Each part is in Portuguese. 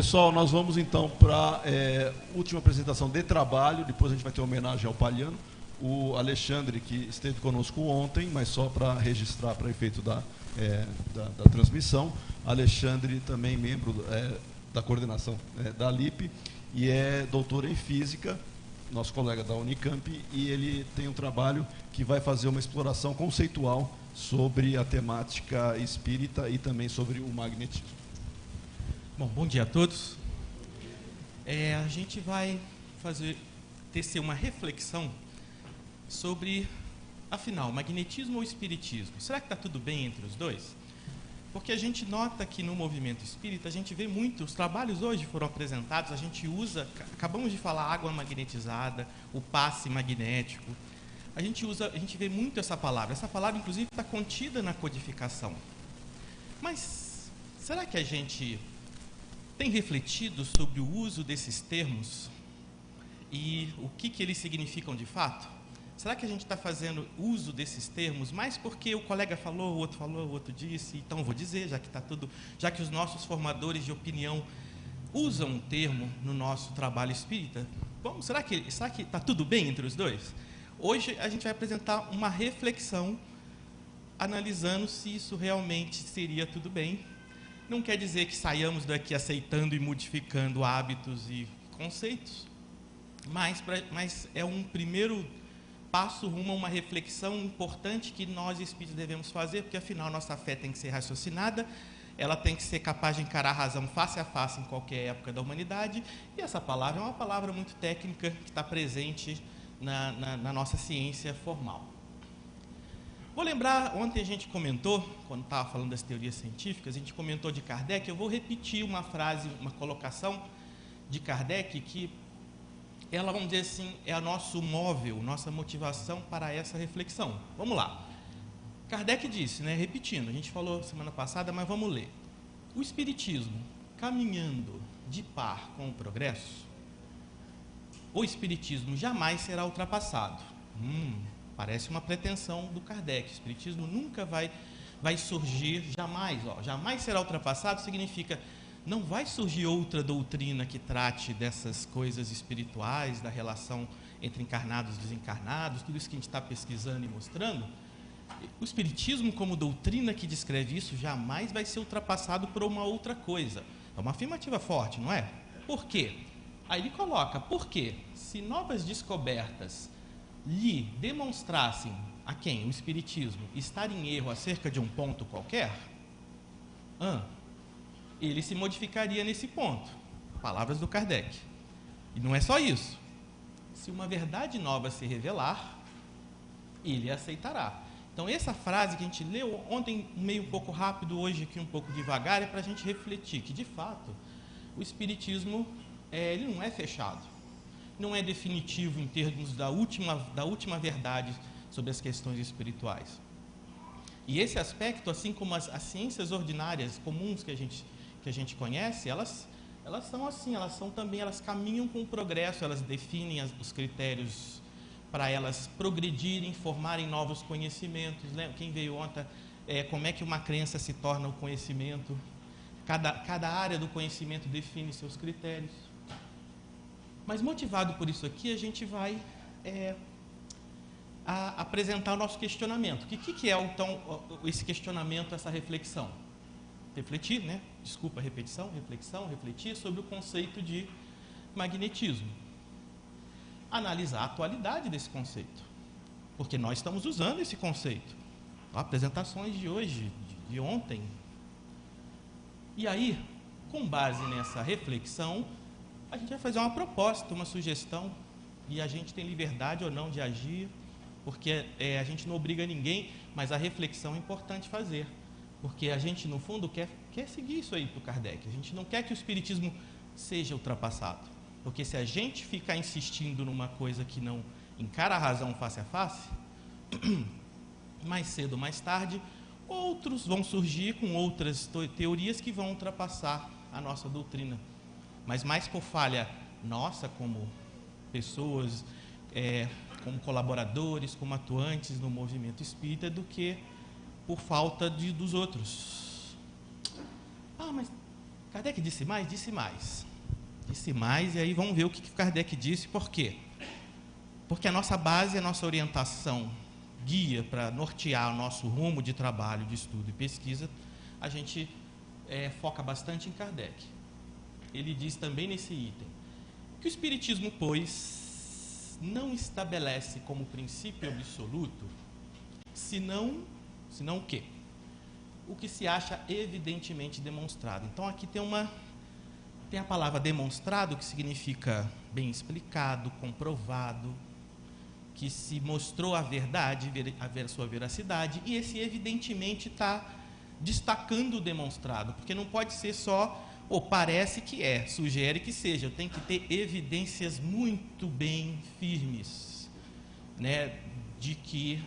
Pessoal, nós vamos então para a última apresentação de trabalho, depois a gente vai ter uma homenagem ao Palhano. O Alexandre, que esteve conosco ontem, mas só para registrar para efeito da transmissão. Alexandre também membro da coordenação da LIP e é doutor em Física, nosso colega da Unicamp, e ele tem um trabalho que vai fazer uma exploração conceitual sobre a temática espírita e também sobre o magnetismo. Bom dia a todos. A gente vai tecer uma reflexão sobre, afinal, magnetismo ou espiritismo. Será que está tudo bem entre os dois? Porque a gente nota que no movimento espírita, a gente vê muito, os trabalhos hoje foram apresentados, a gente usa, acabamos de falar água magnetizada, o passe magnético. A gente vê muito essa palavra, inclusive está contida na codificação. Mas será que a gente tem refletido sobre o uso desses termos e o que eles significam de fato? Será que a gente está fazendo uso desses termos mais porque o colega falou, o outro disse, então eu vou dizer, já que os nossos formadores de opinião usam um termo no nosso trabalho espírita? Bom, será que está tudo bem entre os dois? Hoje a gente vai apresentar uma reflexão analisando se isso realmente seria tudo bem. Não quer dizer que saiamos daqui aceitando e modificando hábitos e conceitos, mas é um primeiro passo rumo a uma reflexão importante que nós espíritos devemos fazer, porque afinal nossa fé tem que ser raciocinada, ela tem que ser capaz de encarar a razão face a face em qualquer época da humanidade, e essa palavra é uma palavra muito técnica que está presente na nossa ciência formal. Vou lembrar, ontem a gente comentou, quando estava falando das teorias científicas, a gente comentou de Kardec, eu vou repetir uma frase, uma colocação de Kardec, que ela, vamos dizer assim, é o nosso móvel, nossa motivação para essa reflexão. Vamos lá. Kardec disse, repetindo, a gente falou semana passada, mas vamos ler. O Espiritismo, caminhando de par com o progresso, o Espiritismo jamais será ultrapassado. Parece uma pretensão do Kardec. O Espiritismo nunca vai surgir, jamais será ultrapassado, significa não vai surgir outra doutrina que trate dessas coisas espirituais, da relação entre encarnados e desencarnados, tudo isso que a gente está pesquisando e mostrando. O Espiritismo, como doutrina que descreve isso, jamais vai ser ultrapassado por uma outra coisa. É uma afirmativa forte, não é? Por quê? Aí ele coloca, por quê? Se novas descobertas lhe demonstrassem a quem? O Espiritismo estar em erro acerca de um ponto qualquer, ele se modificaria nesse ponto. Palavras do Kardec. E não é só isso. Se uma verdade nova se revelar, ele aceitará. Então, essa frase que a gente leu ontem, meio um pouco rápido, hoje aqui um pouco devagar, é para a gente refletir que, de fato, o Espiritismo ele não é fechado. Não é definitivo em termos da última verdade sobre as questões espirituais. E esse aspecto, assim como as ciências ordinárias comuns que a gente conhece, elas são assim, elas caminham com o progresso, elas definem os critérios para elas progredirem, formarem novos conhecimentos. Quem veio ontem, como é que uma crença se torna o conhecimento? Cada área do conhecimento define seus critérios. Mas motivado por isso aqui, a gente vai apresentar o nosso questionamento. O que é, então, esse questionamento, essa reflexão? Refletir, Desculpa a repetição, refletir sobre o conceito de magnetismo. Analisar a atualidade desse conceito, porque nós estamos usando esse conceito. Apresentações de hoje, de ontem. E aí, com base nessa reflexão, a gente vai fazer uma proposta, uma sugestão, e a gente tem liberdade ou não de agir, porque a gente não obriga ninguém, mas a reflexão é importante fazer, porque a gente, no fundo, quer seguir isso aí para o Kardec. A gente não quer que o Espiritismo seja ultrapassado, porque se a gente ficar insistindo numa coisa que não encara a razão face a face, mais cedo ou mais tarde, outros vão surgir com outras teorias que vão ultrapassar a nossa doutrina. Mas mais por falha nossa, como pessoas, como colaboradores, como atuantes no movimento espírita, do que por falta dos outros. Mas Kardec disse mais? Disse mais. Disse mais, e aí vamos ver o que Kardec disse, por quê? Porque a nossa base, a nossa orientação, guia para nortear o nosso rumo de trabalho, de estudo e pesquisa, a gente foca bastante em Kardec. Ele diz também nesse item que o Espiritismo, pois, não estabelece como princípio absoluto, senão o quê? O que se acha evidentemente demonstrado. Então aqui tem a palavra demonstrado, que significa bem explicado, comprovado, que se mostrou a verdade, a sua veracidade, e esse evidentemente está destacando o demonstrado, porque não pode ser só, ou parece que é, sugere que seja, tem que ter evidências muito bem firmes, né, de que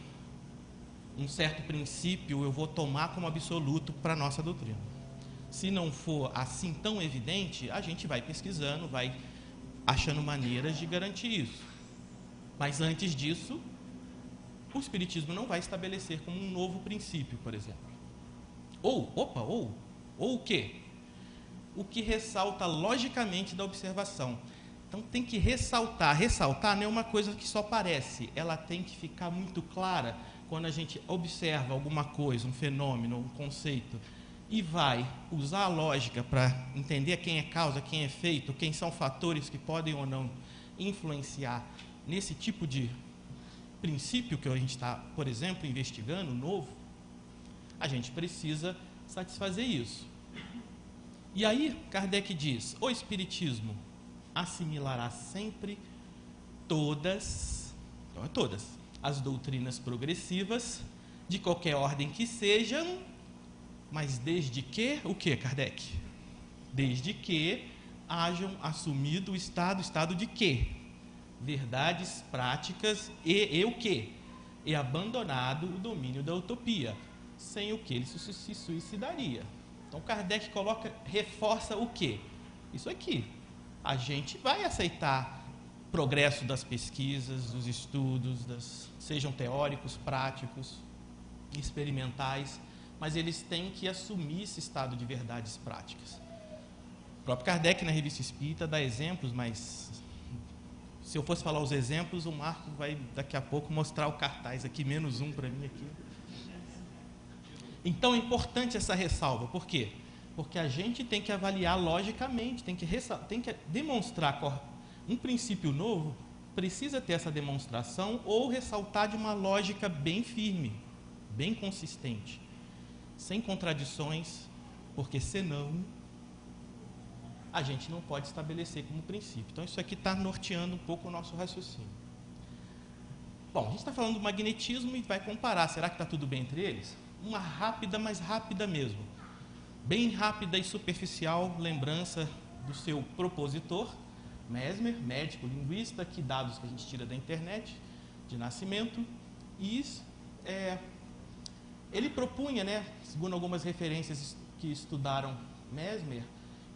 um certo princípio eu vou tomar como absoluto para a nossa doutrina. Se não for assim tão evidente, a gente vai pesquisando, vai achando maneiras de garantir isso. Mas antes disso, o Espiritismo não vai estabelecer como um novo princípio, por exemplo. Ou o quê? O que ressalta logicamente da observação. Então tem que ressaltar. Ressaltar não é uma coisa que só parece, ela tem que ficar muito clara quando a gente observa alguma coisa, um fenômeno, um conceito, e vai usar a lógica para entender quem é causa, quem é efeito, quem são fatores que podem ou não influenciar nesse tipo de princípio que a gente está, por exemplo, investigando, novo, a gente precisa satisfazer isso. E aí, Kardec diz, o Espiritismo assimilará sempre todas as doutrinas progressivas, de qualquer ordem que sejam, mas desde que, o que, Kardec? Desde que hajam assumido o estado de quê? Verdades práticas e o quê? E abandonado o domínio da utopia, sem o que ele se suicidaria. Então Kardec reforça o quê? Isso aqui. A gente vai aceitar progresso das pesquisas, dos estudos, sejam teóricos, práticos, experimentais, mas eles têm que assumir esse estado de verdades práticas. O próprio Kardec, na Revista Espírita, dá exemplos, mas se eu fosse falar os exemplos, o Marco vai daqui a pouco mostrar o cartaz aqui, -1 para mim aqui. Então é importante essa ressalva, por quê? Porque a gente tem que avaliar logicamente, tem que demonstrar um princípio novo, precisa ter essa demonstração ou ressaltar de uma lógica bem firme, bem consistente, sem contradições, porque senão a gente não pode estabelecer como princípio. Então isso aqui está norteando um pouco o nosso raciocínio. Bom, a gente está falando do magnetismo e vai comparar, será que está tudo bem entre eles? Uma rápida, mas rápida mesmo, bem rápida e superficial lembrança do seu propositor, Mesmer, médico linguista, que dados que a gente tira da internet, de nascimento, e ele propunha, segundo algumas referências que estudaram Mesmer,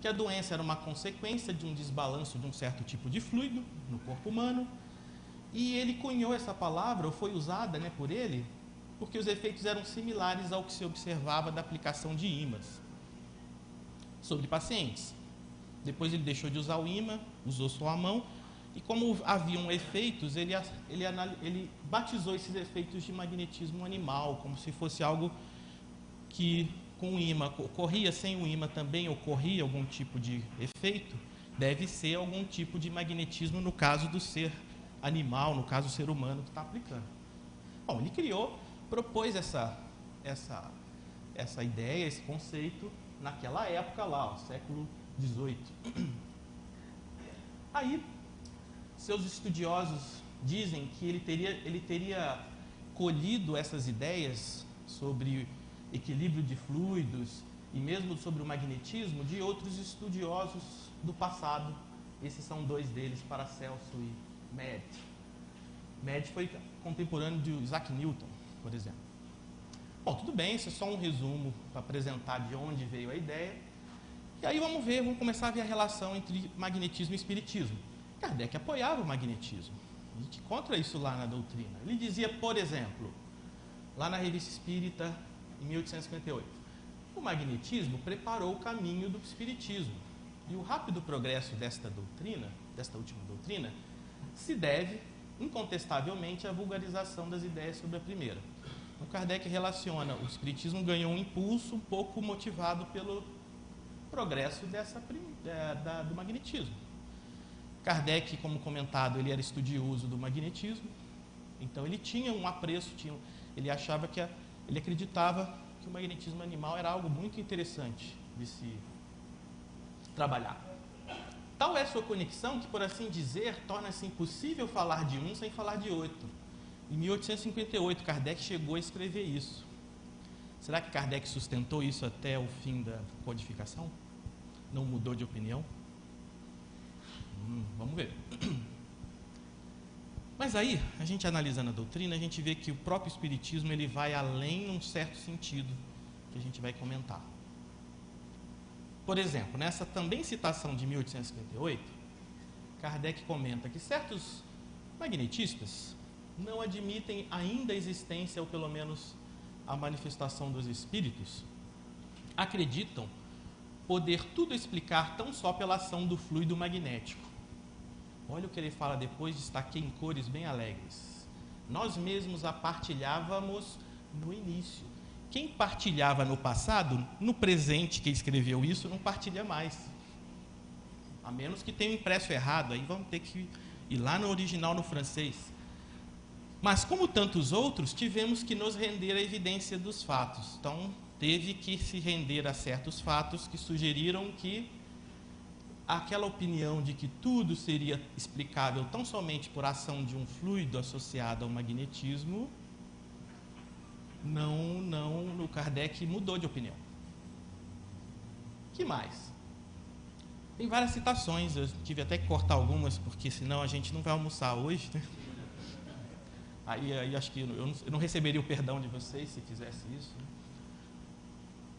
que a doença era uma consequência de um desbalanço de um certo tipo de fluido no corpo humano, e ele cunhou essa palavra, ou foi usada por ele, porque os efeitos eram similares ao que se observava da aplicação de ímãs sobre pacientes. Depois ele deixou de usar o ímã, usou só a mão, e como haviam efeitos, ele batizou esses efeitos de magnetismo animal, como se fosse algo que com o ímã ocorria, sem o ímã também ocorria algum tipo de efeito, deve ser algum tipo de magnetismo no caso do ser animal, no caso do ser humano que está aplicando. Bom, ele propôs essa ideia, esse conceito, naquela época lá, século XVIII. Aí, seus estudiosos dizem que ele teria colhido essas ideias sobre equilíbrio de fluidos e mesmo sobre o magnetismo de outros estudiosos do passado. Esses são dois deles, Paracelso e Med. Med foi contemporâneo de Isaac Newton, por exemplo. Bom, tudo bem, isso é só um resumo para apresentar de onde veio a ideia. E aí vamos começar a ver a relação entre magnetismo e espiritismo. Kardec apoiava o magnetismo. A gente encontra isso lá na doutrina. Ele dizia, por exemplo, lá na Revista Espírita, em 1858, O magnetismo preparou o caminho do espiritismo. E o rápido progresso desta última doutrina, se deve, incontestavelmente, à vulgarização das ideias sobre a primeira. O Kardec relaciona, o espiritismo ganhou um impulso um pouco motivado pelo progresso do magnetismo. Kardec, como comentado, ele era estudioso do magnetismo, então ele tinha um apreço, ele acreditava que o magnetismo animal era algo muito interessante de se trabalhar. Tal é sua conexão que, por assim dizer, torna-se impossível falar de um sem falar de outro. Em 1858, Kardec chegou a escrever isso. Será que Kardec sustentou isso até o fim da codificação? Não mudou de opinião? Vamos ver. Mas aí, a gente analisando a doutrina, a gente vê que o próprio espiritismo ele vai além num certo sentido, que a gente vai comentar. Por exemplo, nessa também citação de 1858, Kardec comenta que certos magnetistas não admitem ainda a existência, ou pelo menos a manifestação dos espíritos, acreditam poder tudo explicar tão só pela ação do fluido magnético. Olha o que ele fala depois, destaquei em cores bem alegres. Nós mesmos a partilhávamos no início. Quem partilhava no passado, no presente que escreveu isso, não partilha mais. A menos que tenha um impresso errado, aí vamos ter que ir lá no original, no francês. Mas, como tantos outros, tivemos que nos render à evidência dos fatos. Então, teve que se render a certos fatos que sugeriram que aquela opinião de que tudo seria explicável tão somente por ação de um fluido associado ao magnetismo, o Kardec mudou de opinião. Que mais? Tem várias citações, eu tive até que cortar algumas, porque senão a gente não vai almoçar hoje, né? Aí acho que eu não receberia o perdão de vocês se fizesse isso, né?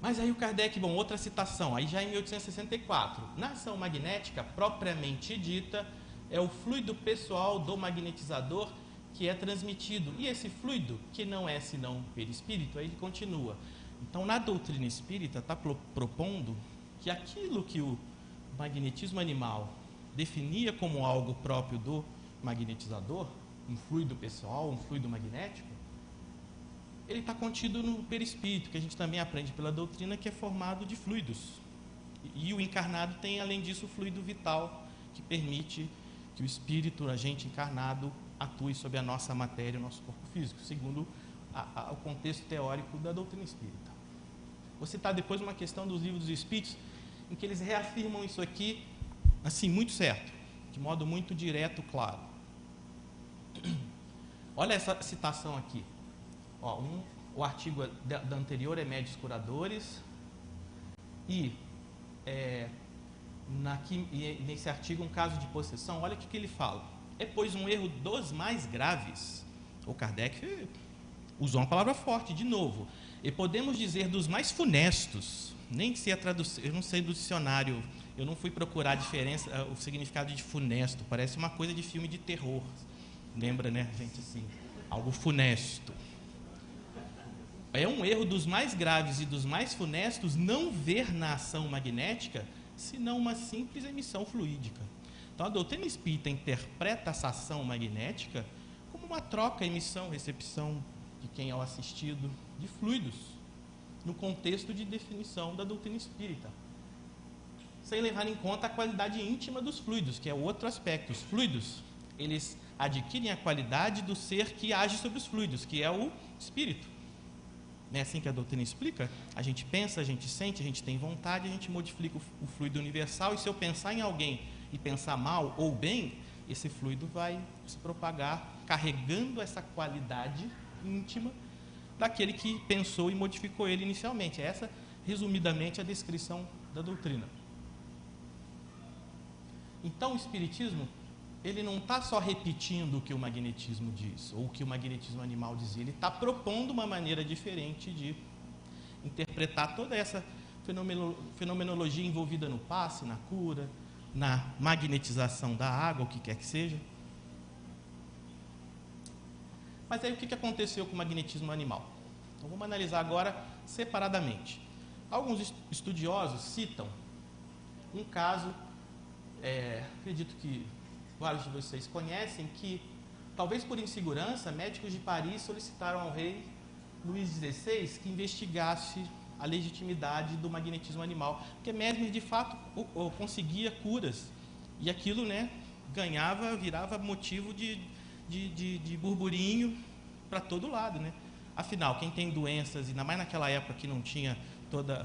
Mas aí o Kardec, outra citação, aí já em 1864, na ação magnética, propriamente dita, é o fluido pessoal do magnetizador que é transmitido. E esse fluido, que não é senão perispírito, aí ele continua. Então, na doutrina espírita, está propondo que aquilo que o magnetismo animal definia como algo próprio do magnetizador, um fluido pessoal, um fluido magnético, ele está contido no perispírito, que a gente também aprende pela doutrina, que é formado de fluidos. E o encarnado tem, além disso, o fluido vital, que permite que o espírito, a gente encarnado, atue sobre a nossa matéria, o nosso corpo físico, segundo o contexto teórico da doutrina espírita. Vou citar depois uma questão dos livros dos espíritos, em que eles reafirmam isso aqui, assim, muito certo, de modo muito direto, claro. Olha essa citação aqui. O artigo da anterior é Médios Curadores, e nesse artigo um caso de possessão, olha o que ele fala. É, pois, um erro dos mais graves. O Kardec usou uma palavra forte, de novo. E podemos dizer dos mais funestos. Nem sei a tradução, eu não sei do dicionário, eu não fui procurar a diferença, o significado de funesto. Parece uma coisa de filme de terror. Lembra, né, gente, assim, algo funesto. É um erro dos mais graves e dos mais funestos não ver na ação magnética senão uma simples emissão fluídica. Então, a doutrina espírita interpreta essa ação magnética como uma troca, emissão, recepção de quem é o assistido de fluidos, no contexto de definição da doutrina espírita, sem levar em conta a qualidade íntima dos fluidos, que é outro aspecto. Os fluidos, eles adquirem a qualidade do ser que age sobre os fluidos, que é o espírito. Não é assim que a doutrina explica? A gente pensa, a gente sente, a gente tem vontade, a gente modifica o fluido universal, e se eu pensar em alguém e pensar mal ou bem, esse fluido vai se propagar, carregando essa qualidade íntima daquele que pensou e modificou ele inicialmente. É essa, resumidamente, a descrição da doutrina. Então, o espiritismo, ele não está só repetindo o que o magnetismo diz, ou o que o magnetismo animal dizia, ele está propondo uma maneira diferente de interpretar toda essa fenomenologia envolvida no passe, na cura, na magnetização da água, o que quer que seja. Mas aí o que aconteceu com o magnetismo animal? Então vamos analisar agora separadamente. Alguns estudiosos citam um caso, acredito que vários de vocês conhecem, que, talvez por insegurança, médicos de Paris solicitaram ao rei Luís XVI que investigasse a legitimidade do magnetismo animal, porque Mesmer, de fato, conseguia curas, e aquilo, né, virava motivo de burburinho para todo lado, né? Afinal, quem tem doenças, ainda mais naquela época que não tinha todos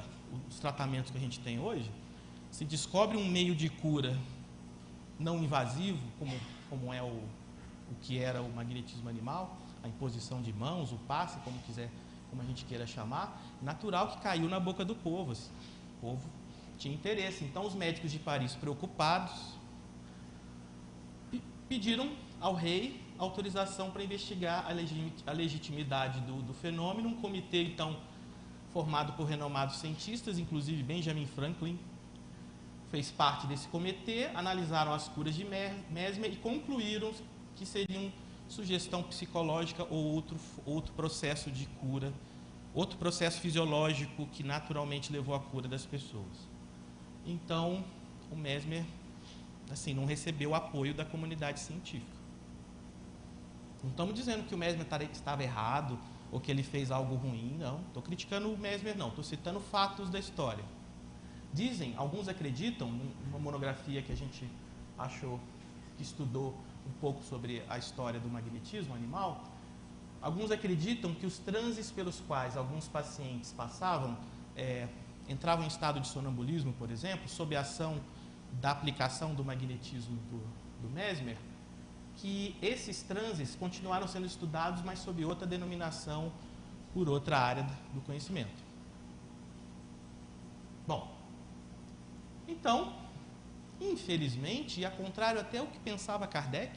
os tratamentos que a gente tem hoje, se descobre um meio de cura não invasivo, como é o que era o magnetismo animal, a imposição de mãos, o passe, como a gente queira chamar, natural que caiu na boca do povo. Assim. O povo tinha interesse. Então, os médicos de Paris, preocupados, pediram ao rei autorização para investigar a legitimidade do fenômeno. Um comitê, então, formado por renomados cientistas, inclusive Benjamin Franklin, fez parte desse comitê, analisaram as curas de Mesmer e concluíram que seriam sugestão psicológica ou outro processo de cura, outro processo fisiológico que naturalmente levou à cura das pessoas. Então, o Mesmer, assim, não recebeu o apoio da comunidade científica. Não estamos dizendo que o Mesmer estava errado ou que ele fez algo ruim, não. Estou criticando o Mesmer, não. Estou citando fatos da história. Dizem, alguns acreditam, numa monografia que a gente achou, que estudou um pouco sobre a história do magnetismo animal, alguns acreditam que os transes pelos quais alguns pacientes passavam, entravam em estado de sonambulismo, por exemplo, sob a ação da aplicação do magnetismo do Mesmer, que esses transes continuaram sendo estudados, mas sob outra denominação, por outra área do conhecimento. Bom, então, infelizmente, e ao contrário até o que pensava Kardec,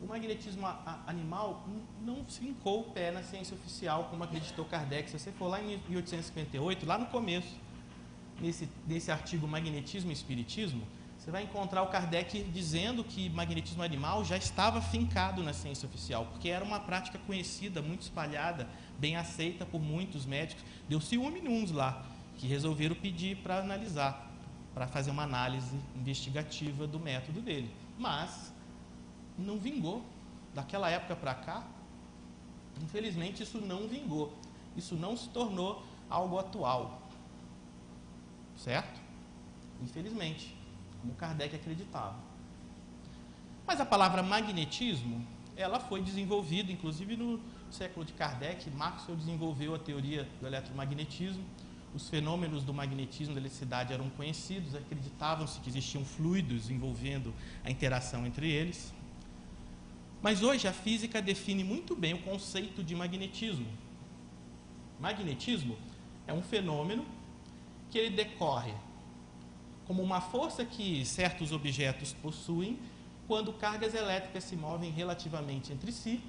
o magnetismo animal não fincou o pé na ciência oficial, como acreditou Kardec. Se você for lá em 1858, lá no começo, nesse artigo Magnetismo e Espiritismo, você vai encontrar o Kardec dizendo que magnetismo animal já estava fincado na ciência oficial, porque era uma prática conhecida, muito espalhada, bem aceita por muitos médicos. Deu-se uns lá, que resolveram pedir para analisar, para fazer uma análise investigativa do método dele. Mas não vingou. Daquela época para cá, infelizmente, isso não vingou. Isso não se tornou algo atual. Certo? Infelizmente, como Kardec acreditava. Mas a palavra magnetismo, ela foi desenvolvida, inclusive no século de Kardec, Maxwell desenvolveu a teoria do eletromagnetismo. Os fenômenos do magnetismo da eletricidade eram conhecidos, acreditavam-se que existiam fluidos envolvendo a interação entre eles. Mas hoje a física define muito bem o conceito de magnetismo. Magnetismo é um fenômeno que ele decorre como uma força que certos objetos possuem quando cargas elétricas se movem relativamente entre si,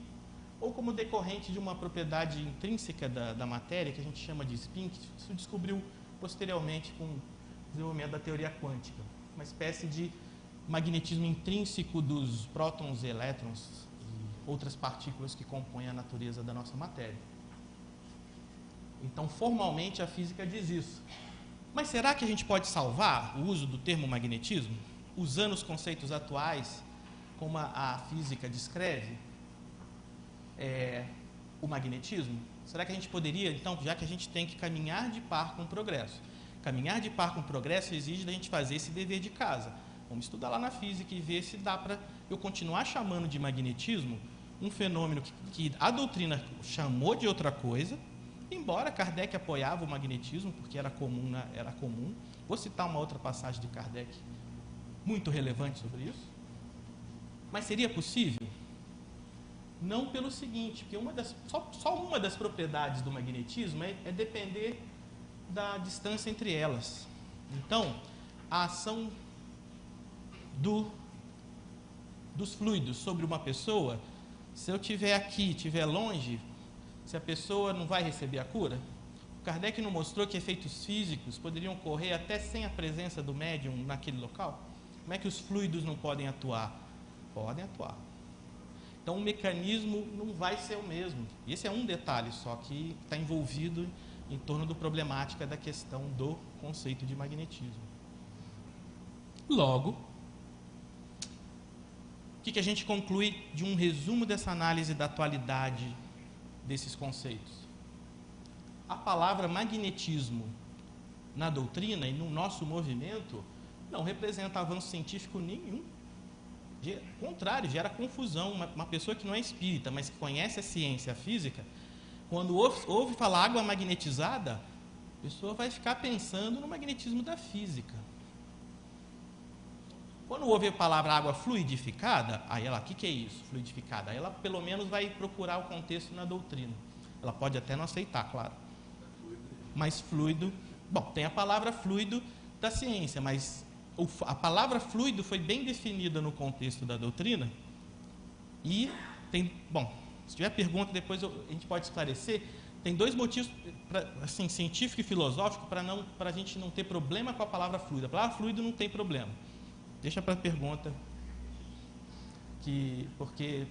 ou como decorrente de uma propriedade intrínseca da matéria, que a gente chama de spin, que isso descobriu posteriormente com o desenvolvimento da teoria quântica. Uma espécie de magnetismo intrínseco dos prótons e elétrons e outras partículas que compõem a natureza da nossa matéria. Então, formalmente, a física diz isso. Mas será que a gente pode salvar o uso do termo magnetismo, usando os conceitos atuais, como a física descreve o magnetismo? Será que a gente poderia, então, já que a gente tem que caminhar de par com o progresso, caminhar de par com o progresso exige da gente fazer esse dever de casa. Vamos estudar lá na física e ver se dá para eu continuar chamando de magnetismo um fenômeno que a doutrina chamou de outra coisa, embora Kardec apoiava o magnetismo, porque era comum. Vou citar uma outra passagem de Kardec muito relevante sobre isso. Mas seria possível? Não pelo seguinte, porque só uma das propriedades do magnetismo é depender da distância entre elas. Então, a ação dos fluidos sobre uma pessoa, se eu estiver aqui, estiver longe, se a pessoa não vai receber a cura? O Kardec não mostrou que efeitos físicos poderiam ocorrer até sem a presença do médium naquele local? Como é que os fluidos não podem atuar? Podem atuar. Então, o mecanismo não vai ser o mesmo. Esse é um detalhe só que está envolvido em torno da problemática da questão do conceito de magnetismo. Logo, o que a gente conclui de um resumo dessa análise da atualidade desses conceitos? A palavra magnetismo na doutrina e no nosso movimento não representa avanço científico nenhum. Ao contrário, gera confusão. Uma pessoa que não é espírita, mas que conhece a ciência, a física, quando ouve falar água magnetizada, a pessoa vai ficar pensando no magnetismo da física. Quando ouve a palavra água fluidificada, aí ela, o que é isso, fluidificada? Aí ela pelo menos vai procurar o contexto na doutrina. Ela pode até não aceitar, claro. Mas fluido, bom, tem a palavra fluido da ciência, mas a palavra fluido foi bem definida no contexto da doutrina. E tem, bom, se tiver pergunta depois a gente pode esclarecer. Tem dois motivos, assim, científico e filosófico, para a gente não ter problema com a palavra fluido. A palavra fluido não tem problema. Deixa para a pergunta, porque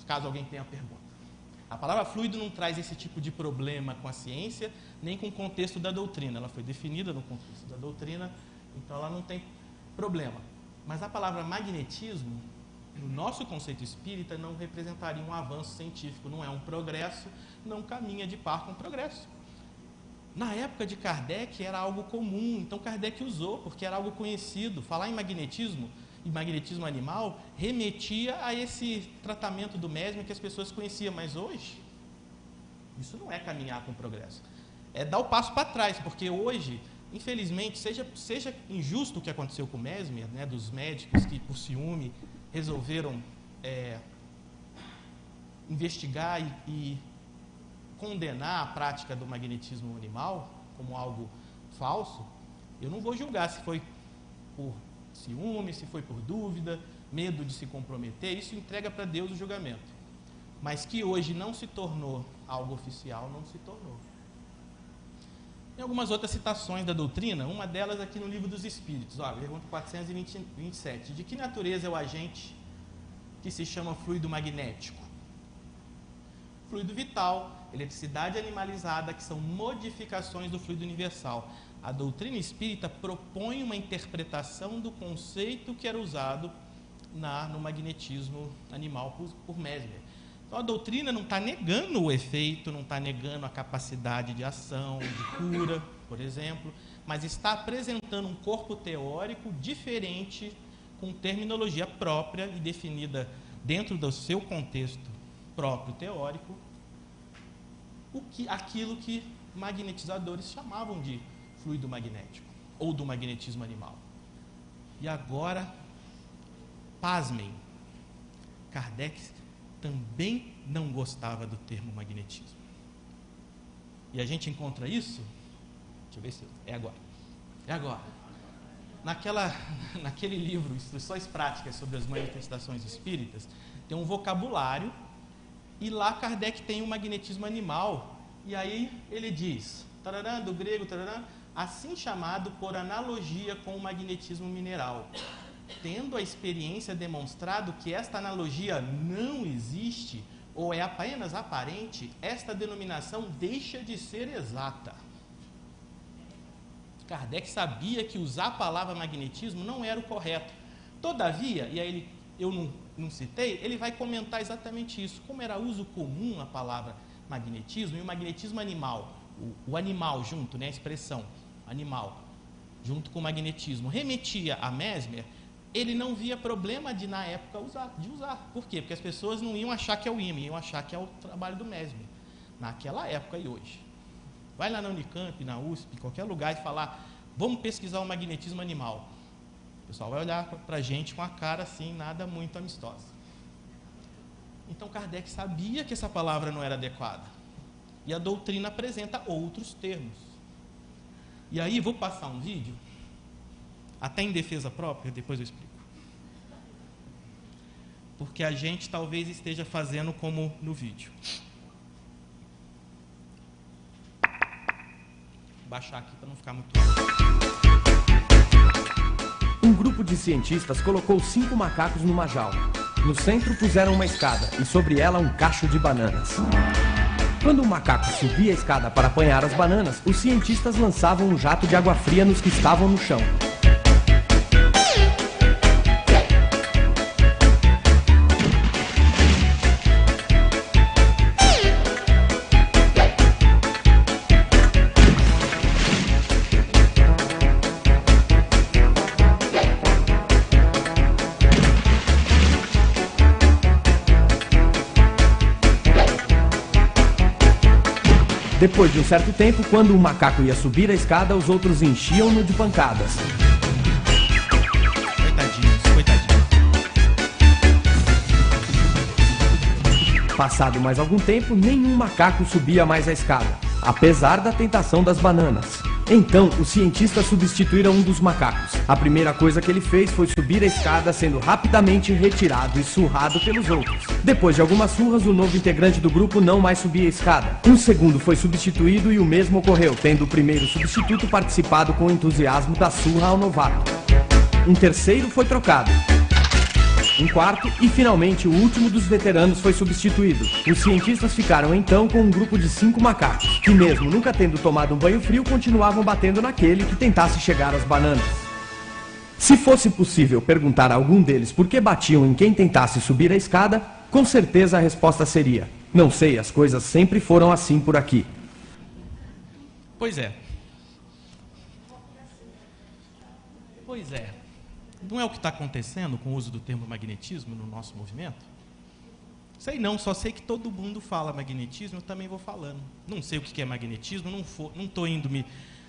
caso alguém tenha pergunta. A palavra fluido não traz esse tipo de problema com a ciência, nem com o contexto da doutrina. Ela foi definida no contexto da doutrina, então ela não tem problema. Mas a palavra magnetismo, no nosso conceito espírita, não representaria um avanço científico, não é um progresso, não caminha de par com o progresso. Na época de Kardec era algo comum, então Kardec usou, porque era algo conhecido. Falar em magnetismo e magnetismo animal remetia a esse tratamento do mesmer que as pessoas conheciam, mas hoje isso não é caminhar com o progresso, é dar o passo para trás, porque hoje, infelizmente, seja injusto o que aconteceu com o mesmer, né, dos médicos que por ciúme resolveram investigar e condenar a prática do magnetismo animal como algo falso. Eu não vou julgar se foi por ciúme, se foi por dúvida, medo de se comprometer, isso entrega para Deus o julgamento. Mas que hoje não se tornou algo oficial, não se tornou. Tem algumas outras citações da doutrina, uma delas aqui no Livro dos Espíritos. Olha, pergunta 427. De que natureza é o agente que se chama fluido magnético? Fluido vital, eletricidade animalizada, que são modificações do fluido universal. A doutrina espírita propõe uma interpretação do conceito que era usado no magnetismo animal por Mesmer. Então a doutrina não está negando o efeito, não está negando a capacidade de ação, de cura, por exemplo, mas está apresentando um corpo teórico diferente, com terminologia própria e definida dentro do seu contexto próprio teórico, aquilo que magnetizadores chamavam de fluido magnético ou do magnetismo animal. E agora, pasmem, Kardec também não gostava do termo magnetismo. E a gente encontra isso, deixa eu ver se é agora. É agora. Naquele livro, Instruções Práticas sobre as Manifestações Espíritas, tem um vocabulário, e lá Kardec tem o magnetismo animal, e aí ele diz, tarará, do grego, tarará, assim chamado por analogia com o magnetismo mineral. Tendo a experiência demonstrado que esta analogia não existe, ou é apenas aparente, esta denominação deixa de ser exata. Kardec sabia que usar a palavra magnetismo não era o correto. Todavia, e aí eu não citei, ele vai comentar exatamente isso. Como era uso comum a palavra magnetismo e o magnetismo animal, o animal junto, né, a expressão animal, junto com o magnetismo, remetia a Mesmer, ele não via problema de, na época, usar. Por quê? Porque as pessoas não iam achar que é o ímã, iam achar que é o trabalho do Mesmer, naquela época e hoje. Vai lá na Unicamp, na USP, em qualquer lugar e falar, vamos pesquisar o magnetismo animal. O pessoal vai olhar para a gente com a cara assim, nada muito amistosa. Então Kardec sabia que essa palavra não era adequada. E a doutrina apresenta outros termos. E aí vou passar um vídeo, até em defesa própria, depois eu explico. Porque a gente talvez esteja fazendo como no vídeo. Vou baixar aqui para não ficar muito alto. Um grupo de cientistas colocou 5 macacos numa jaula. No centro puseram uma escada e sobre ela um cacho de bananas. Quando o macaco subia a escada para apanhar as bananas, os cientistas lançavam um jato de água fria nos que estavam no chão. Depois de um certo tempo, quando o macaco ia subir a escada, os outros enchiam-no de pancadas. Coitadinhos, coitadinhos. Passado mais algum tempo, nenhum macaco subia mais a escada, apesar da tentação das bananas. Então, os cientistas substituíram um dos macacos. A primeira coisa que ele fez foi subir a escada, sendo rapidamente retirado e surrado pelos outros. Depois de algumas surras, o novo integrante do grupo não mais subia a escada. Um segundo foi substituído e o mesmo ocorreu, tendo o primeiro substituto participado com entusiasmo da surra ao novato. Um terceiro foi trocado. Um quarto e, finalmente, o último dos veteranos foi substituído. Os cientistas ficaram, então, com um grupo de 5 macacos, que mesmo nunca tendo tomado um banho frio, continuavam batendo naquele que tentasse chegar às bananas. Se fosse possível perguntar a algum deles por que batiam em quem tentasse subir a escada, com certeza a resposta seria: não sei, as coisas sempre foram assim por aqui. Pois é. Pois é. Não é o que está acontecendo com o uso do termo magnetismo no nosso movimento? Sei não, só sei que todo mundo fala magnetismo, eu também vou falando. Não sei o que é magnetismo, não estou indo me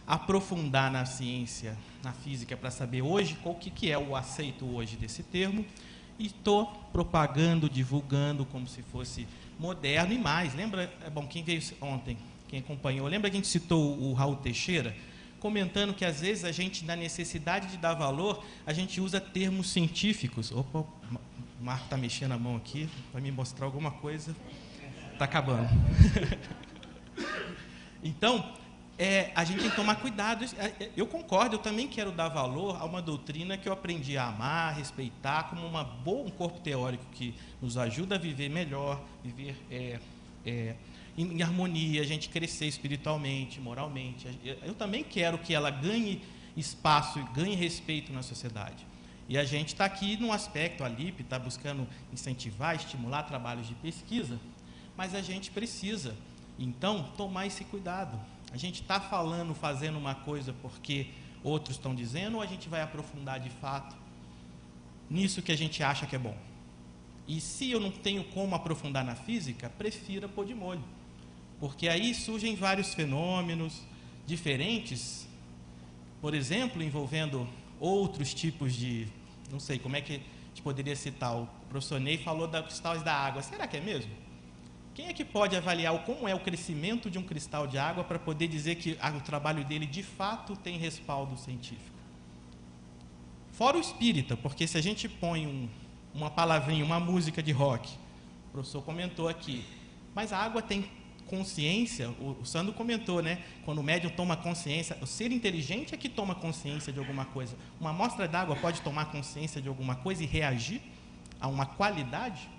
aprofundar na ciência, na física, para saber hoje qual que é o aceito hoje desse termo, e estou propagando, divulgando como se fosse moderno e mais. Lembra, quem veio ontem, quem acompanhou, lembra que a gente citou o Raul Teixeira? Comentando que, às vezes, a gente, na necessidade de dar valor, a gente usa termos científicos. Opa, o Marco está mexendo a mão aqui, vai me mostrar alguma coisa. Está acabando. Então, a gente tem que tomar cuidado. Eu concordo, eu também quero dar valor a uma doutrina que eu aprendi a amar, respeitar, como um corpo teórico que nos ajuda a viver melhor, viver em harmonia, a gente crescer espiritualmente, moralmente. Eu também quero que ela ganhe espaço e ganhe respeito na sociedade. E a gente está aqui num aspecto, a LIP está buscando incentivar, estimular trabalhos de pesquisa, mas a gente precisa, então, tomar esse cuidado. A gente está fazendo uma coisa porque outros estão dizendo, ou a gente vai aprofundar de fato nisso que a gente acha que é bom? E se eu não tenho como aprofundar na física, prefira pôr de molho. Porque aí surgem vários fenômenos diferentes, por exemplo, envolvendo outros tipos de... Não sei, como é que a gente poderia citar? O professor Ney falou dos cristais da água. Será que é mesmo? Quem é que pode avaliar como é o crescimento de um cristal de água para poder dizer que o trabalho dele, de fato, tem respaldo científico? Fora o espírita, porque se a gente põe uma palavrinha, uma música de rock, o professor comentou aqui, mas a água tem consciência, o Sandro comentou, né? Quando o médium toma consciência, o ser inteligente é que toma consciência de alguma coisa. Uma amostra d'água pode tomar consciência de alguma coisa e reagir a uma qualidade?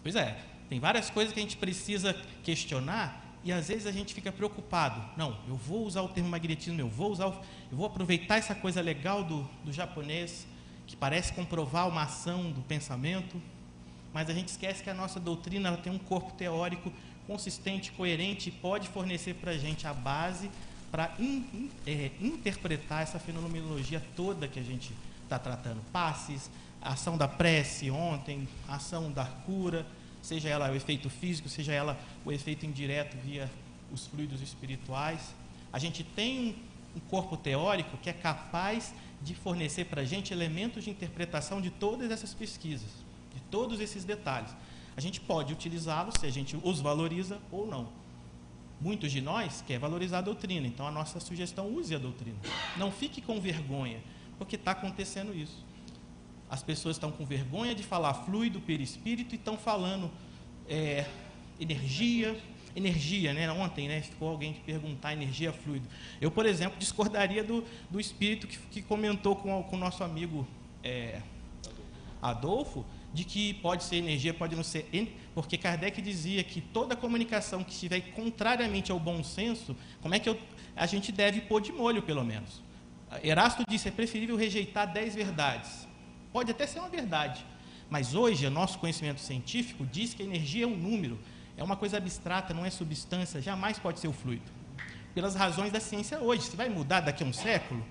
Pois é, tem várias coisas que a gente precisa questionar e às vezes a gente fica preocupado. Não, eu vou usar o termo magnetismo, eu vou aproveitar essa coisa legal do japonês, que parece comprovar uma ação do pensamento, mas a gente esquece que a nossa doutrina ela tem um corpo teórico consistente, coerente, e pode fornecer para a gente a base para interpretar essa fenomenologia toda que a gente está tratando. Passes, a ação da prece ontem, a ação da cura, seja ela o efeito físico, seja ela o efeito indireto via os fluidos espirituais. A gente tem um corpo teórico que é capaz de fornecer para a gente elementos de interpretação de todas essas pesquisas, de todos esses detalhes. A gente pode utilizá-los se a gente os valoriza ou não. Muitos de nós querem valorizar a doutrina, então a nossa sugestão, use a doutrina. Não fique com vergonha, porque está acontecendo isso. As pessoas estão com vergonha de falar fluido, perispírito e estão falando energia, né? Ontem, né, ficou alguém de perguntar energia, fluido. Eu, por exemplo, discordaria do espírito que comentou com o nosso amigo Adolfo, de que pode ser energia, pode não ser, porque Kardec dizia que toda comunicação que estiver contrariamente ao bom senso, como é que a gente deve pôr de molho, pelo menos? Erasto disse, é preferível rejeitar 10 verdades. Pode até ser uma verdade, mas hoje o nosso conhecimento científico diz que a energia é um número, é uma coisa abstrata, não é substância, jamais pode ser o fluido. Pelas razões da ciência hoje, se vai mudar daqui a um século,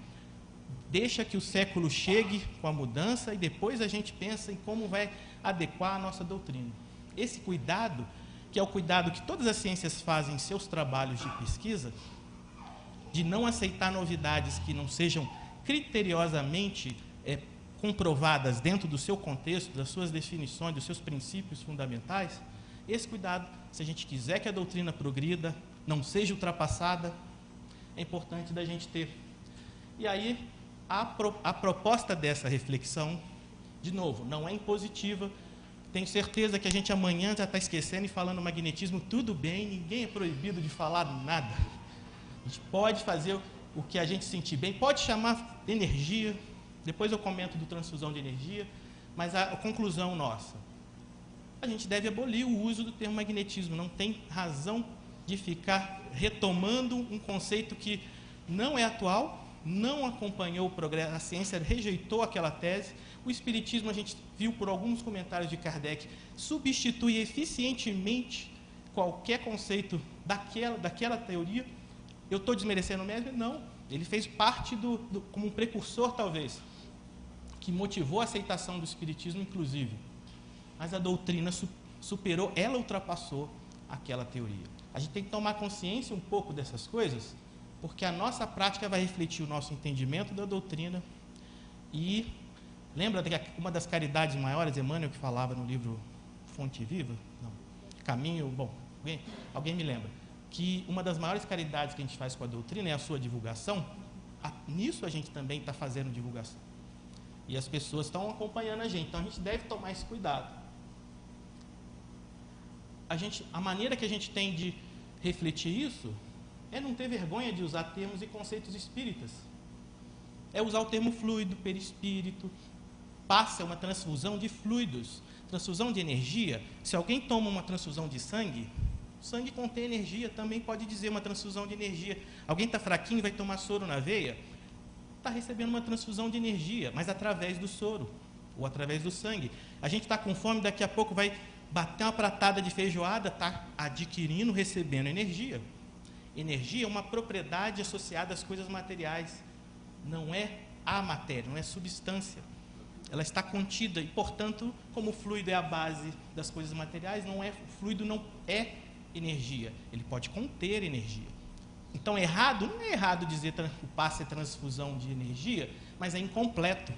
deixa que o século chegue com a mudança e depois a gente pensa em como vai adequar a nossa doutrina. Esse cuidado, que é o cuidado que todas as ciências fazem em seus trabalhos de pesquisa, de não aceitar novidades que não sejam criteriosamente comprovadas dentro do seu contexto, das suas definições, dos seus princípios fundamentais, esse cuidado, se a gente quiser que a doutrina progrida, não seja ultrapassada, é importante da gente ter. E aí, a proposta dessa reflexão, de novo, não é impositiva. Tenho certeza que a gente amanhã já está esquecendo e falando magnetismo, tudo bem, ninguém é proibido de falar nada. A gente pode fazer o que a gente sentir bem, pode chamar energia, depois eu comento do transfusão de energia, mas a conclusão nossa, a gente deve abolir o uso do termo magnetismo, não tem razão de ficar retomando um conceito que não é atual, não acompanhou o progresso, a ciência rejeitou aquela tese. O espiritismo, a gente viu por alguns comentários de Kardec, substitui eficientemente qualquer conceito daquela teoria. Eu estou desmerecendo o Mesmer? Não. Ele fez parte como um precursor, talvez, que motivou a aceitação do espiritismo, inclusive. Mas a doutrina superou, ela ultrapassou aquela teoria. A gente tem que tomar consciência um pouco dessas coisas, porque a nossa prática vai refletir o nosso entendimento da doutrina. E lembra que uma das caridades maiores, Emmanuel, que falava no livro Fonte Viva? Não. Caminho, bom, alguém me lembra? Que uma das maiores caridades que a gente faz com a doutrina é a sua divulgação. Nisso a gente também está fazendo divulgação. E as pessoas estão acompanhando a gente, então a gente deve tomar esse cuidado. A maneira que a gente tem de refletir isso é não ter vergonha de usar termos e conceitos espíritas. É usar o termo fluido, perispírito. Passa uma transfusão de fluidos, transfusão de energia. Se alguém toma uma transfusão de sangue, sangue contém energia, também pode dizer uma transfusão de energia. Alguém está fraquinho e vai tomar soro na veia, está recebendo uma transfusão de energia, mas através do soro, ou através do sangue. A gente está com fome, daqui a pouco vai bater uma pratada de feijoada, está adquirindo, recebendo energia. Energia é uma propriedade associada às coisas materiais, não é a matéria, não é substância. Ela está contida e, portanto, como o fluido é a base das coisas materiais, o fluido não é energia, ele pode conter energia. Então, errado, não é errado dizer que o passe é transfusão de energia, mas é incompleto.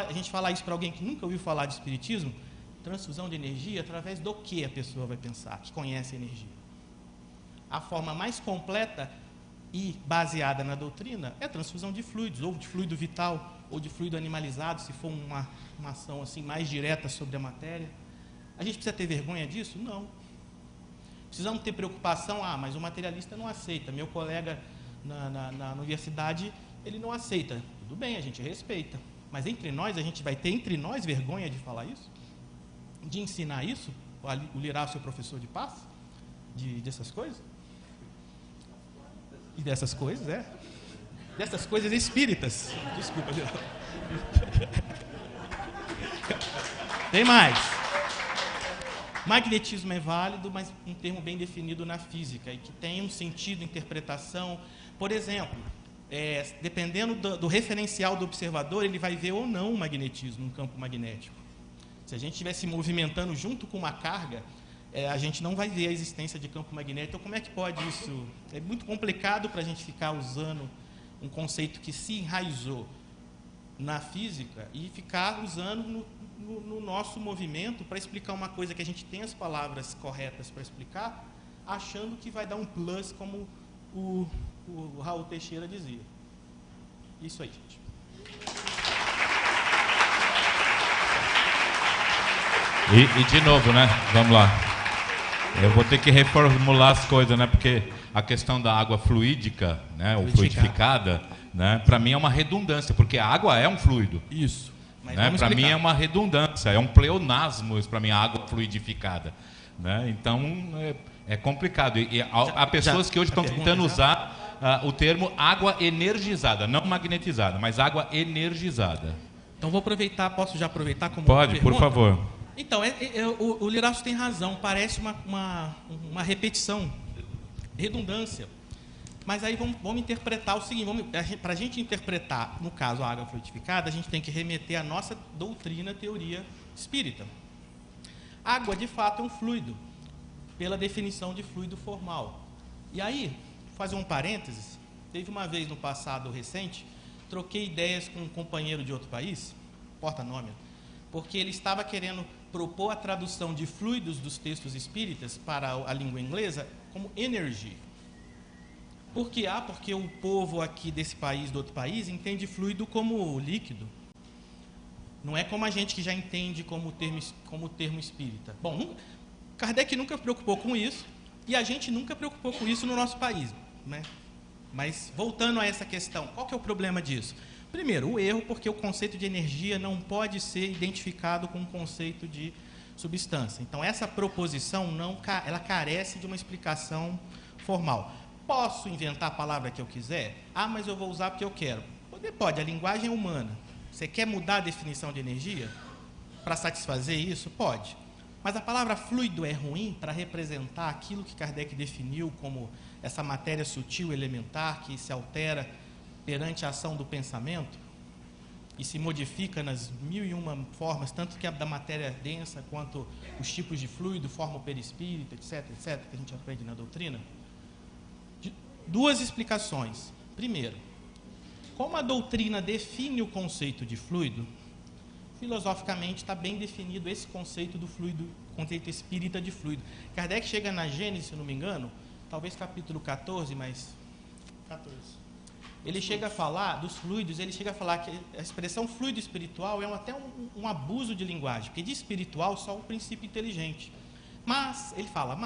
A gente fala isso para alguém que nunca ouviu falar de espiritismo, transfusão de energia, através do que a pessoa vai pensar, que conhece a energia. A forma mais completa e baseada na doutrina é a transfusão de fluidos, ou de fluido vital, ou de fluido animalizado, se for uma ação assim mais direta sobre a matéria. A gente precisa ter vergonha disso? Não. Precisamos ter preocupação, mas o materialista não aceita, meu colega na universidade, ele não aceita. Tudo bem, a gente respeita, mas entre nós, a gente vai ter entre nós vergonha de falar isso? De ensinar isso? O Lirá, seu professor de paz? Dessas coisas? E dessas coisas, dessas coisas espíritas. Desculpa, Lirá. Tem mais. Magnetismo é válido, mas um termo bem definido na física e que tem um sentido, interpretação. Por exemplo, dependendo do referencial do observador, ele vai ver ou não o magnetismo, um campo magnético. Se a gente estiver se movimentando junto com uma carga, a gente não vai ver a existência de campo magnético. Então, como é que pode isso? É muito complicado para a gente ficar usando um conceito que se enraizou na física e ficar usando no nosso movimento para explicar uma coisa que a gente tem as palavras corretas para explicar, achando que vai dar um plus, como o Raul Teixeira dizia. Isso aí, gente. E de novo, né? Vamos lá. Eu vou ter que reformular as coisas, né? Porque a questão da água fluídica, né? Ou fluidificada, né? Para mim é uma redundância, porque a água é um fluido. Isso. Né? Para mim é uma redundância, é um pleonasmo isso para mim, a água fluidificada. Né? Então é complicado. E há pessoas que hoje estão tentando usar o termo água energizada, não magnetizada, mas água energizada. Então vou aproveitar, posso já aproveitar como Pode, pergunta? por favor. Então, o Liraço tem razão, parece uma repetição, redundância. Mas aí vamos interpretar o seguinte, para a gente interpretar, no caso, a água fluidificada, a gente tem que remeter à nossa doutrina, teoria espírita. Água, de fato, é um fluido, pela definição de fluido formal. E aí, vou fazer um parênteses, teve uma vez no passado recente, troquei ideias com um companheiro de outro país, porta-nome, porque ele estava querendo propor a tradução de fluidos dos textos espíritas para a língua inglesa como energy. Por quê? Porque o povo aqui desse país, do outro país, entende fluido como líquido. Não é como a gente que já entende como termo espírita. Bom, Kardec nunca se preocupou com isso, e a gente nunca se preocupou com isso no nosso país. Né? Mas, voltando a essa questão, qual que é o problema disso? Primeiro, o erro, porque o conceito de energia não pode ser identificado com o conceito de substância. Então, essa proposição, ela carece de uma explicação formal. Posso inventar a palavra que eu quiser? Mas eu vou usar porque eu quero. Pode, a linguagem é humana. Você quer mudar a definição de energia para satisfazer isso? Pode. Mas a palavra fluido é ruim para representar aquilo que Kardec definiu como essa matéria sutil, elementar, que se altera perante a ação do pensamento e se modifica nas 1001 formas, tanto que é da matéria densa quanto os tipos de fluido, forma o perispírito, etc., que a gente aprende na doutrina. Duas explicações. Primeiro, como a doutrina define o conceito de fluido, filosoficamente está bem definido esse conceito do fluido, conceito espírita de fluido. Kardec chega na Gênesis, se não me engano, talvez capítulo 14, mas 14. Ele chega a falar dos fluidos, ele chega a falar que a expressão fluido espiritual é até um abuso de linguagem, porque de espiritual só o princípio inteligente. Mas, ele fala,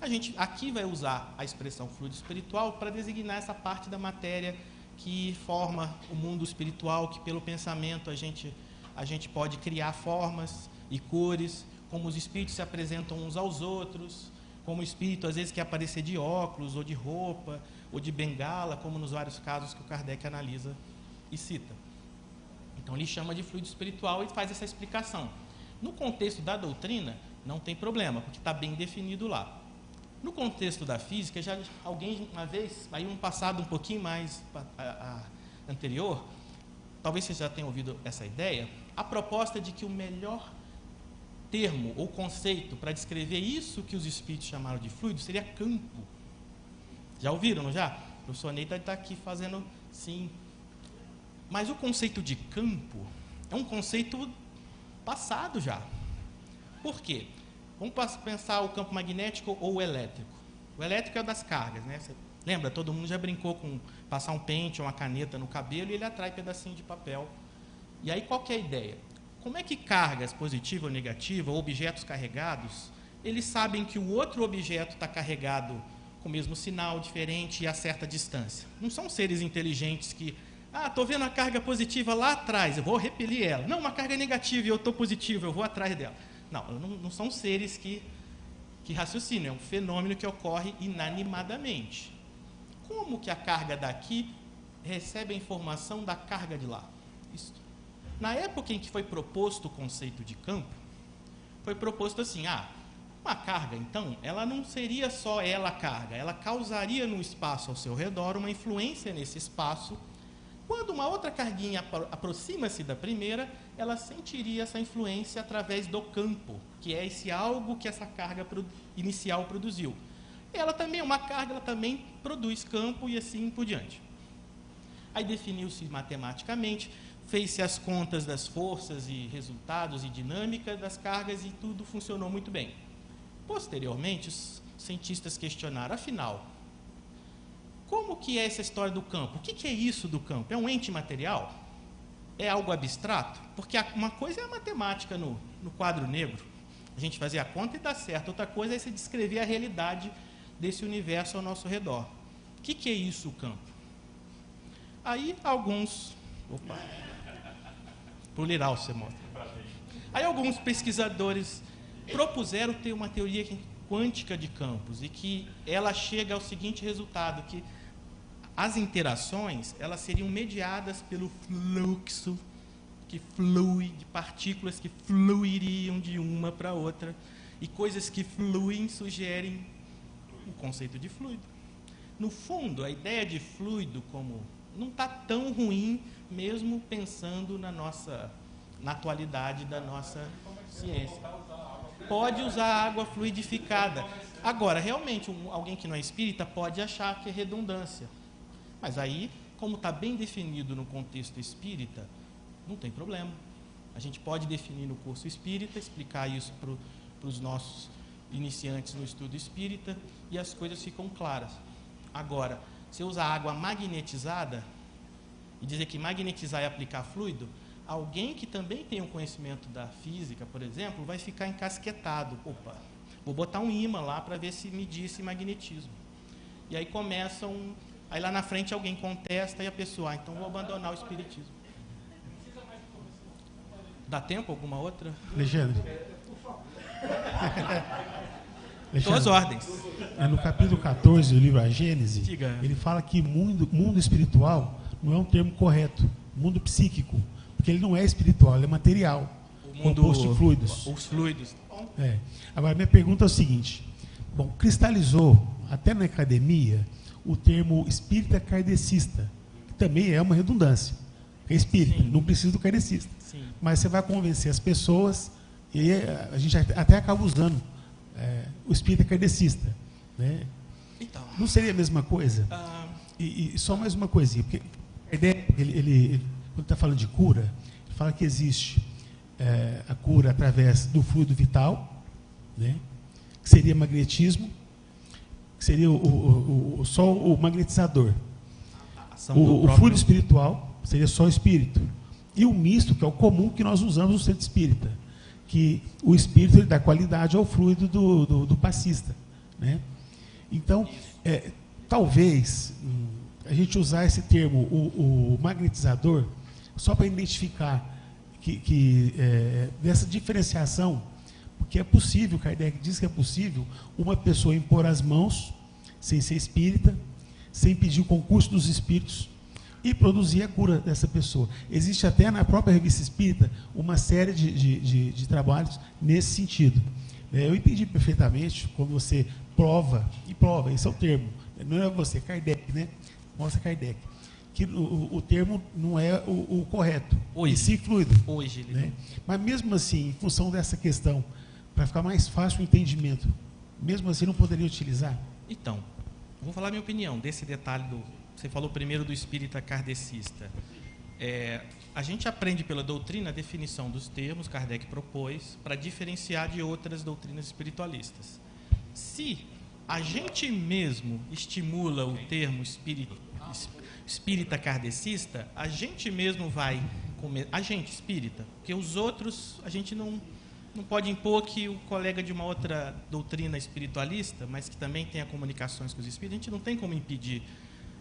a gente aqui vai usar a expressão fluido espiritual para designar essa parte da matéria que forma o mundo espiritual, que pelo pensamento a gente pode criar formas e cores, como os espíritos se apresentam uns aos outros, como o espírito às vezes quer aparecer de óculos, ou de roupa, ou de bengala, como nos vários casos que o Kardec analisa e cita. Então ele chama de fluido espiritual e faz essa explicação. No contexto da doutrina, não tem problema, porque está bem definido lá. No contexto da física, já alguém uma vez, aí um passado um pouquinho mais anterior, talvez vocês já tenham ouvido essa ideia, a proposta de que o melhor termo ou conceito para descrever isso que os espíritos chamaram de fluido seria campo. Já ouviram, não já? O professor Ney está aqui fazendo sim. Mas o conceito de campo é um conceito passado já. Por quê? Vamos pensar o campo magnético ou o elétrico. O elétrico é o das cargas, né? Você lembra? Todo mundo já brincou com passar um pente ou uma caneta no cabelo e ele atrai pedacinho de papel. E aí qual que é a ideia? Como é que cargas positiva ou negativa, ou objetos carregados, eles sabem que o outro objeto está carregado com o mesmo sinal, diferente e a certa distância? Não são seres inteligentes que, estou vendo a carga positiva lá atrás, eu vou repelir ela. Não, uma carga negativa e eu estou positivo, eu vou atrás dela. Não são seres que raciocinam, é um fenômeno que ocorre inanimadamente. Como que a carga daqui recebe a informação da carga de lá? Isso. Na época em que foi proposto o conceito de campo, foi proposto assim, uma carga, então, ela não seria só ela a carga, ela causaria no espaço ao seu redor uma influência nesse espaço. Quando uma outra carguinha aproxima-se da primeira, ela sentiria essa influência através do campo, que é esse algo que essa carga inicial produziu. Ela também, uma carga, ela também produz campo e assim por diante. Aí definiu-se matematicamente, fez-se as contas das forças e resultados e dinâmica das cargas e tudo funcionou muito bem. Posteriormente, os cientistas questionaram, afinal, como que é essa história do campo? O que é isso do campo? É um ente material? É algo abstrato? Porque uma coisa é a matemática no quadro negro, a gente fazer a conta e dá certo. Outra coisa é se descrever a realidade desse universo ao nosso redor. O que é isso, o campo? Aí alguns... plural você mostra. Aí alguns pesquisadores propuseram ter uma teoria quântica de campos e que ela chega ao seguinte resultado, que as interações elas seriam mediadas pelo fluxo que flui, de partículas que fluiriam de uma para outra, e coisas que fluem sugerem o conceito de fluido. No fundo, a ideia de fluido como não está tão ruim, mesmo pensando na atualidade da nossa ciência. Pode usar água fluidificada. Agora, realmente, alguém que não é espírita pode achar que é redundância. Mas aí, como está bem definido no contexto espírita, não tem problema. A gente pode definir no curso espírita, explicar isso para os nossos iniciantes no estudo espírita, e as coisas ficam claras. Agora, se eu usar água magnetizada e dizer que magnetizar é aplicar fluido, alguém que também tem um conhecimento da física, por exemplo, vai ficar encasquetado. Opa, vou botar um ímã lá para ver se medir esse magnetismo. E aí aí lá na frente alguém contesta e a pessoa, então vou abandonar o espiritismo. Dá tempo? Alguma outra? Alexandre. Estou às ordens. No capítulo 14 do livro A Gênese, Diga. ele fala que mundo espiritual não é um termo correto. Mundo psíquico. Porque ele não é espiritual, ele é material. Composto de fluidos. Os fluidos. Agora, minha pergunta é o seguinte. Bom, cristalizou, até na academia, o termo espírita kardecista, que também é uma redundância. É espírita, sim, não precisa do kardecista. Sim. Mas você vai convencer as pessoas, e a gente até acaba usando o espírita kardecista. Né? Então, não seria a mesma coisa? E só mais uma coisinha, porque a ideia, quando está falando de cura, ele fala que existe a cura através do fluido vital, né? Que seria magnetismo, que seria só o magnetizador. O fluido espiritual seria só o espírito. E o misto, que é o comum que nós usamos no centro espírita, que o espírito ele dá qualidade ao fluido do passista. Né? Então, talvez a gente usar esse termo, o magnetizador, só para identificar que dessa diferenciação, porque é possível, Kardec diz que é possível, uma pessoa impor as mãos, sem ser espírita, sem pedir o concurso dos espíritos, e produzir a cura dessa pessoa. Existe até na própria Revista Espírita uma série de trabalhos nesse sentido. Eu entendi perfeitamente quando você prova, esse é o termo, não é você, Kardec, né? Mostra Kardec, que o termo não é o correto, e sim fluido. Hoje, né? Mas mesmo assim, em função dessa questão, para ficar mais fácil o entendimento, mesmo assim não poderia utilizar? Então, vou falar a minha opinião desse detalhe você falou primeiro do espírita kardecista. A gente aprende pela doutrina a definição dos termos, Kardec propôs, para diferenciar de outras doutrinas espiritualistas. Se a gente mesmo estimula o termo espírita kardecista, a gente mesmo vai a gente espírita, porque os outros a gente não pode impor que o colega de uma outra doutrina espiritualista, mas que também tenha comunicações com os espíritos, a gente não tem como impedir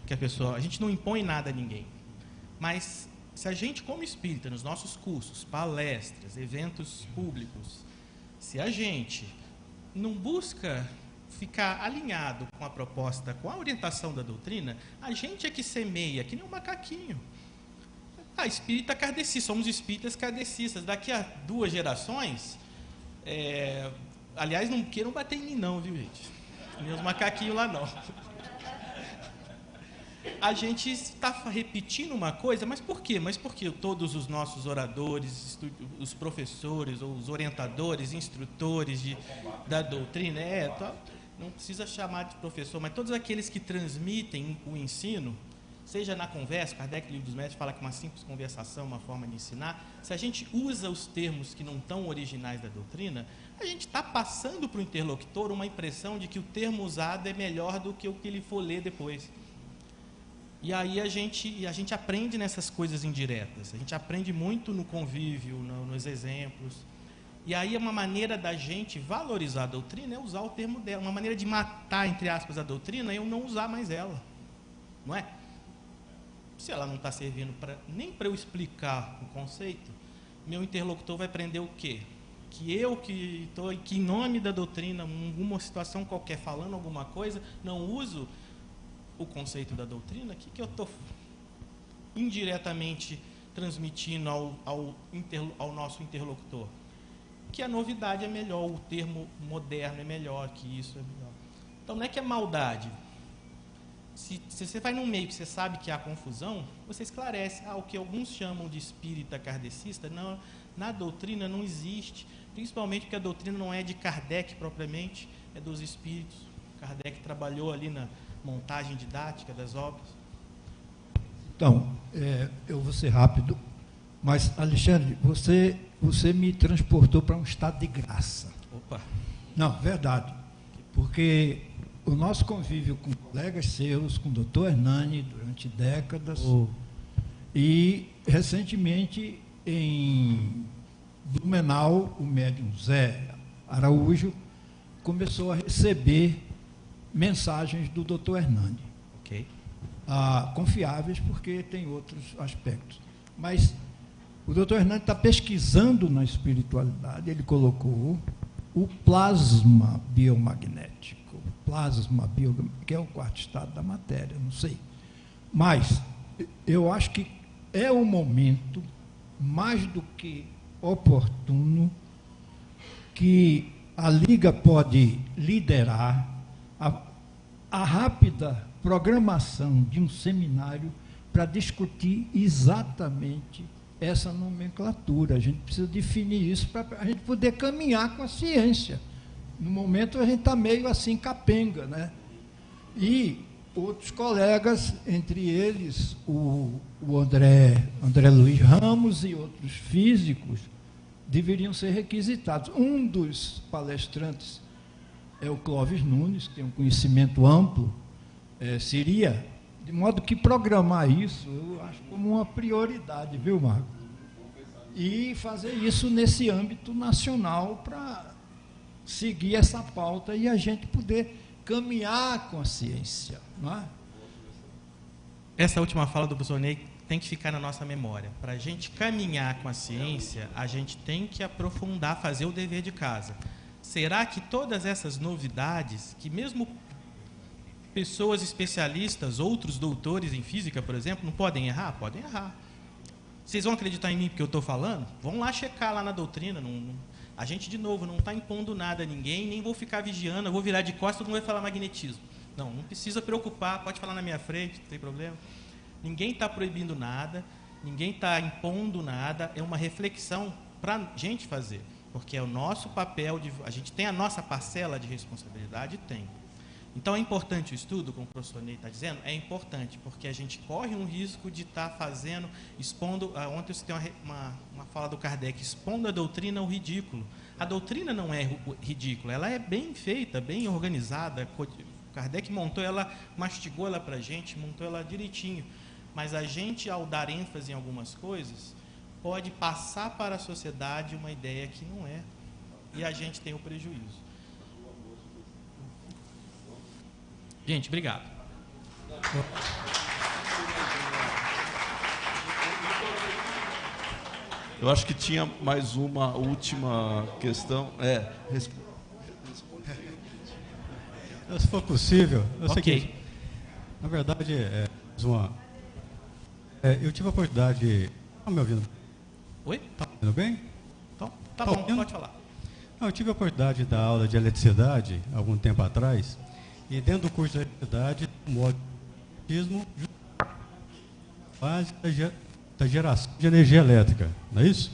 que a gente não impõe nada a ninguém. Mas se a gente, como espírita, nos nossos cursos, palestras, eventos públicos, se a gente não busca ficar alinhado com a proposta, com a orientação da doutrina, a gente é que semeia, que nem um macaquinho. Espírita kardecista, somos espíritas kardecistas. Daqui a 2 gerações, aliás, não queiram bater em mim não, viu, gente? Meus macaquinhos lá não. A gente está repetindo uma coisa, mas por quê? Mas porque todos os nossos oradores, os professores, ou os orientadores, instrutores da doutrina, não precisa chamar de professor, mas todos aqueles que transmitem o ensino, seja na conversa, Kardec, Livro dos Médiuns, fala que uma simples conversação, uma forma de ensinar, se a gente usa os termos que não estão originais da doutrina, a gente está passando para o interlocutor uma impressão de que o termo usado é melhor do que o que ele for ler depois. E aí a gente aprende nessas coisas indiretas, a gente aprende muito no convívio, nos exemplos. E aí uma maneira da gente valorizar a doutrina é usar o termo dela. Uma maneira de matar, entre aspas, a doutrina é eu não usar mais ela. Não é? Se ela não está servindo nem para eu explicar o conceito, meu interlocutor vai aprender o quê? Que eu que estou aqui em nome da doutrina, em alguma situação qualquer, falando alguma coisa, não uso o conceito da doutrina, o que eu estou indiretamente transmitindo ao nosso interlocutor? Que a novidade é melhor, o termo moderno é melhor, que isso é melhor. Então, não é que é maldade. Se você vai num meio que você sabe que há confusão, você esclarece. O que alguns chamam de espírita kardecista, não, na doutrina não existe, principalmente porque a doutrina não é de Kardec propriamente, é dos espíritos. Kardec trabalhou ali na montagem didática das obras. Então, eu vou ser rápido, mas, Alexandre, você me transportou para um estado de graça. Opa! Não, verdade, porque o nosso convívio com colegas seus, com o doutor Hernani, durante décadas, e, recentemente, em Blumenau, o médium Zé Araújo começou a receber mensagens do doutor Hernani. Ok. Confiáveis, porque tem outros aspectos. Mas o doutor Hernani está pesquisando na espiritualidade, ele colocou o plasma biomagnético, que é o quarto estado da matéria, não sei. Mas eu acho que é um momento mais do que oportuno que a Liga pode liderar a rápida programação de um seminário para discutir exatamente essa nomenclatura. A gente precisa definir isso para a gente poder caminhar com a ciência. No momento a gente está meio assim capenga, né? E outros colegas, entre eles o André Luiz Ramos e outros físicos, deveriam ser requisitados. Um dos palestrantes é o Clóvis Nunes, que tem um conhecimento amplo, seria, de modo que programar isso, eu acho como uma prioridade, viu, Marco? E fazer isso nesse âmbito nacional para seguir essa pauta e a gente poder caminhar com a ciência, não é? Essa última fala do professor Ney tem que ficar na nossa memória. Para a gente caminhar com a ciência, a gente tem que aprofundar, fazer o dever de casa. Será que todas essas novidades, que mesmo pessoas especialistas, outros doutores em física, por exemplo, não podem errar? Podem errar. Vocês vão acreditar em mim porque eu estou falando? Vão lá checar lá na doutrina. A gente, de novo, não está impondo nada a ninguém, nem vou ficar vigiando, eu vou virar de costas, todo mundo vai falar magnetismo. Não precisa preocupar, pode falar na minha frente, não tem problema. Ninguém está proibindo nada, ninguém está impondo nada, é uma reflexão para a gente fazer, porque é o nosso papel, a gente tem a nossa parcela de responsabilidade, tem. Então é importante o estudo, como o professor Ney está dizendo, é importante, porque a gente corre um risco de estar fazendo, expondo, ontem você tem uma fala do Kardec, expondo a doutrina ao ridículo. A doutrina não é ridícula, ela é bem feita, bem organizada, Kardec montou ela, mastigou ela para a gente, montou ela direitinho, mas a gente, ao dar ênfase em algumas coisas, pode passar para a sociedade uma ideia que não é, e a gente tem o prejuízo. Gente, obrigado. Eu acho que tinha mais uma última questão. Se for possível, eu sei Ok. que, na verdade, eu tive a oportunidade de... Está me ouvindo? Oi? Está me ouvindo bem? Então, tá bom, pode falar. Não, eu tive a oportunidade de dar aula de eletricidade, algum tempo atrás, e dentro do curso de eletricidade, o modismo base da geração de energia elétrica, não é isso?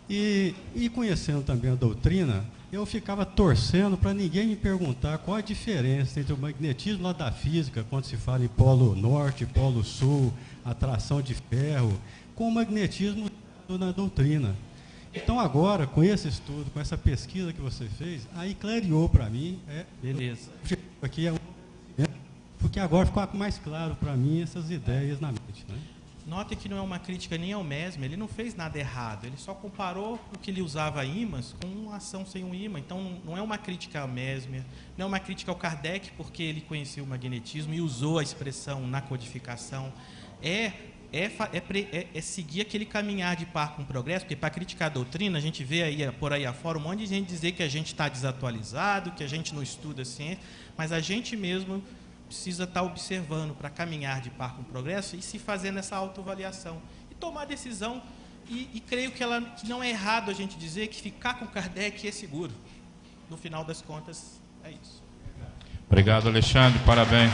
E conhecendo também a doutrina, eu ficava torcendo para ninguém me perguntar qual a diferença entre o magnetismo lá da física, quando se fala em polo norte, polo sul, atração de ferro, com o magnetismo na doutrina. Então agora, com esse estudo, com essa pesquisa que você fez, aí clareou para mim. Beleza. Aqui porque agora ficou mais claro para mim essas ideias na mente, né? Note que não é uma crítica nem ao Mesmer, ele não fez nada errado, ele só comparou o que ele usava ímãs com uma ação sem um ímã. Então não é uma crítica ao Mesmer, não é uma crítica ao Kardec, porque ele conhecia o magnetismo e usou a expressão na codificação. É é seguir aquele caminhar de par com o progresso, porque para criticar a doutrina, a gente vê aí, por aí afora um monte de gente dizer que a gente está desatualizado, que a gente não estuda a ciência, mas a gente mesmo precisa estar observando para caminhar de par com o progresso e se fazendo essa autoavaliação. E tomar decisão, e creio que não é errado a gente dizer que ficar com Kardec é seguro. No final das contas, é isso. Obrigado, Alexandre, parabéns.